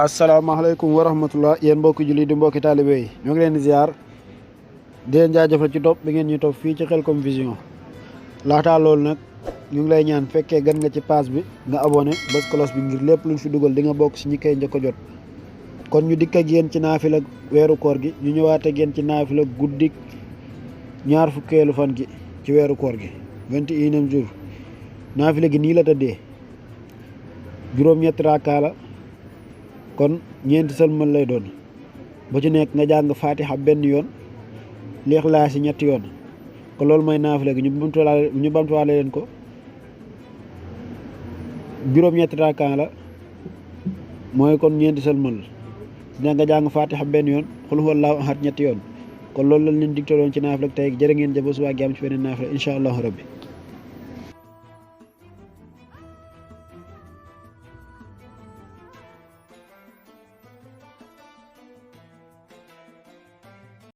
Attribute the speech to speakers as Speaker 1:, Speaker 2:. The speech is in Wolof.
Speaker 1: asalaamaaleykum wa rahmatullah yéen mbokki julli di mbokki taalibe yi ñoo ngi leen di ziar di leen jaajëfal ci topp bi ngeen ñuy topp fii ci Khelcom Vision laataa loolu nag ñu ngi lay ñaan fekkee gan nga ci page bi nga abonné bés cloche bi ngir lépp luñ fi dugal di nga bokk si ñi koy njëkk a jot. kon ñu dikk ak yéen ci naafila weeru koor gi ñu ñëwaat ak yéen ci naafila guddik ñaar fukkeelu fan gi ci weeru koor gi 21e jour naafila gi nii la tëddee juróom-ñetti rakaa la kon ñeenti sëlmal lay doon bu ci nekk nga jàng fatiha benn yoon Lixlaas yi ñetti yoon kon loolu mooy naafila gi ñu bamtuwaale leen ko juróom-ñetti rakaa la mooy kon ñeenti sëlmal dina nga jàng fatiha benn yoon xul huwallaahu ahad ñetti yoon kon loolu lañ leen digtaloon ci naafila tey jërë ngeen jëf ba suba ak jàmm ci beneen naafila incha allahu rabbi